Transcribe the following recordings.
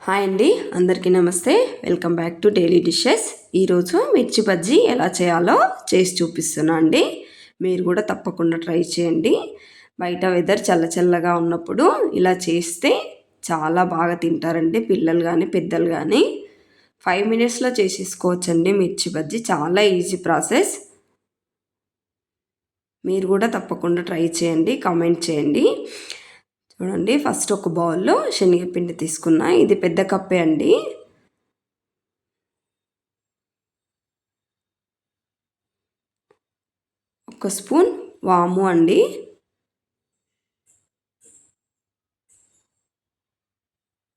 Hi అండి, అందరికీ నమస్తే. Welcome back to daily dishes. ఈరోజు మిర్చి బజ్జీ ఎలా చేయాలో చేసి చూపిస్తున్నా అండి. మీరు కూడా తప్పకుండా ట్రై చేయండి. బయట వెదర్ చల్లగా ఉన్నప్పుడు ఇలా చేస్తే చాలా బాగా తింటారండి పిల్లలు కానీ పెద్దలు కానీ. 5 మినిట్స్లో చేసేసుకోవచ్చండి మిర్చి బజ్జీ. చాలా ఈజీ ప్రాసెస్. మీరు కూడా తప్పకుండా ట్రై చేయండి, కామెంట్ చేయండి. చూడండి, ఫస్ట్ ఒక బౌల్లో శనగపిండి తీసుకున్నా. ఇది పెద్ద కప్పే అండి. ఒక స్పూన్ వాము అండి,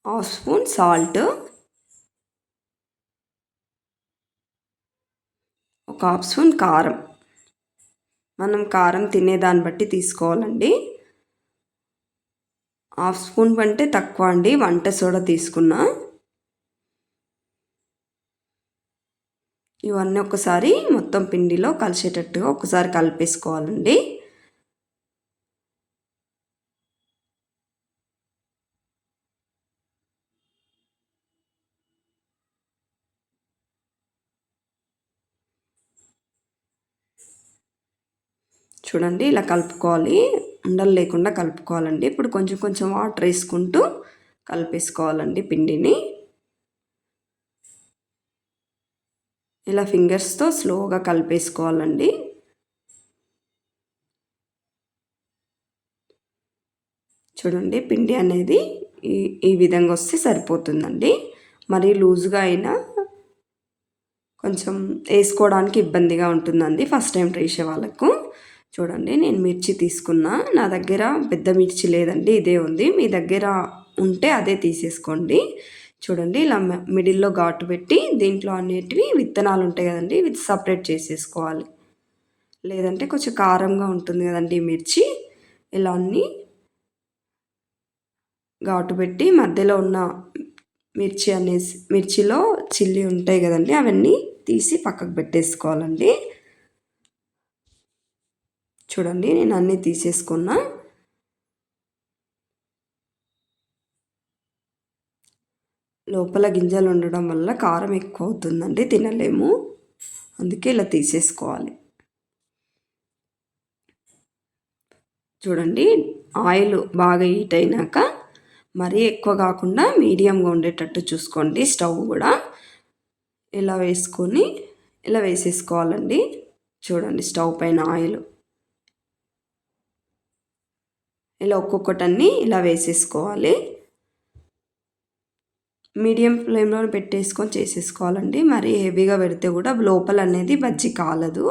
హాఫ్ స్పూన్ సాల్ట్, ఒక హాఫ్ స్పూన్ కారం. మనం కారం తినేదాన్ని బట్టి తీసుకోవాలండి. హాఫ్ స్పూన్ అంటే తక్కువ అండి, వంట సోడా తీసుకున్నా. ఇవన్నీ ఒకసారి మొత్తం పిండిలో కలిసేటట్టుగా ఒకసారి కలిపేసుకోవాలండి. చూడండి, ఇలా కలుపుకోవాలి, ఉండలు లేకుండా కలుపుకోవాలండి. ఇప్పుడు కొంచెం కొంచెం వాటర్ వేసుకుంటూ కలిపేసుకోవాలండి పిండిని. ఇలా ఫింగర్స్తో స్లోగా కలిపేసుకోవాలండి. చూడండి, పిండి అనేది ఈ విధంగా వస్తే సరిపోతుందండి. మరీ లూజ్గా అయినా కొంచెం వేసుకోవడానికి ఇబ్బందిగా ఉంటుందండి ఫస్ట్ టైం చేసే వాళ్ళకు. చూడండి, నేను మిర్చి తీసుకున్నా. నా దగ్గర పెద్ద మిర్చి లేదండి, ఇదే ఉంది. మీ దగ్గర ఉంటే అదే తీసేసుకోండి. చూడండి, ఇలా మిడిల్లో ఘాటు పెట్టి దీంట్లో అనేటివి విత్తనాలు ఉంటాయి కదండి, ఇవి సపరేట్ చేసేసుకోవాలి. లేదంటే కొంచెం కారంగా ఉంటుంది కదండి మిర్చి. ఇలా అన్నీ ఘాటు పెట్టి మధ్యలో ఉన్న మిర్చిలో చిల్లీ ఉంటాయి కదండి, అవన్నీ తీసి పక్కకు పెట్టేసుకోవాలండి. చూడండి, నేను అన్నీ తీసేసుకున్నా. లోపల గింజలు ఉండడం వల్ల కారం ఎక్కువ అవుతుందండి, తినలేము. అందుకే ఇలా తీసేసుకోవాలి. చూడండి, ఆయిల్ బాగా హీట్ అయినాక మరీ ఎక్కువ కాకుండా మీడియంగా ఉండేటట్టు చూసుకోండి. స్టవ్ కూడా ఇలా వేసుకొని ఇలా వేసేసుకోవాలండి. చూడండి, స్టవ్ పైన ఆయిల్ ఇలా ఒక్కొక్కటన్నీ ఇలా వేసేసుకోవాలి. మీడియం ఫ్లేమ్లో పెట్టేసుకొని చేసేసుకోవాలండి. మరీ హెవీగా పెడితే కూడా లోపల అనేది బజ్జీ కాలదు.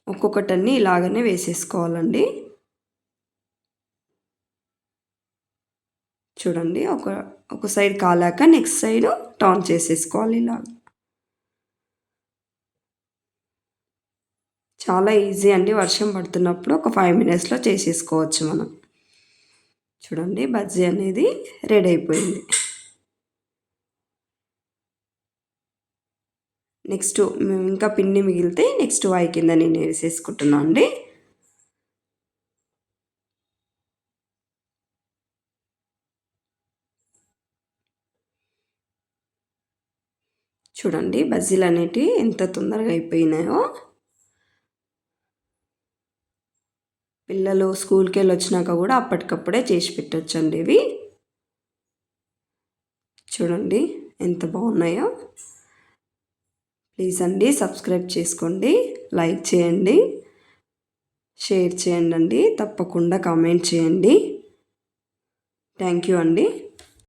ఒక్కొక్కటన్నీ ఇలాగనే వేసేసుకోవాలండి. చూడండి, ఒక సైడ్ కాలాక నెక్స్ట్ సైడ్ టర్న్ చేసేసుకోవాలి. ఇలా చాలా ఈజీ అండి. వర్షం పడుతున్నప్పుడు ఒక 5 మినిట్స్లో చేసేసుకోవచ్చు మనం. చూడండి, బజ్జీ అనేది రెడీ అయిపోయింది. నెక్స్ట్ ఇంకా పిండి మిగిలితే నెక్స్ట్ వాయి కింద నేను వేసేసుకుంటున్నాను అండి. చూడండి, బజ్జీలు అనేటివి ఎంత తొందరగా అయిపోయినాయో. పిల్లలు స్కూల్కి వెళ్ళి వచ్చినాక కూడా అప్పటికప్పుడే చేసి పెట్టొచ్చండి ఇవి. చూడండి ఎంత బాగున్నాయో. ప్లీజ్ అండి, సబ్స్క్రైబ్ చేసుకోండి, లైక్ చేయండి, షేర్ చేయండి అండి. తప్పకుండా కామెంట్ చేయండి. థ్యాంక్ యూ అండి.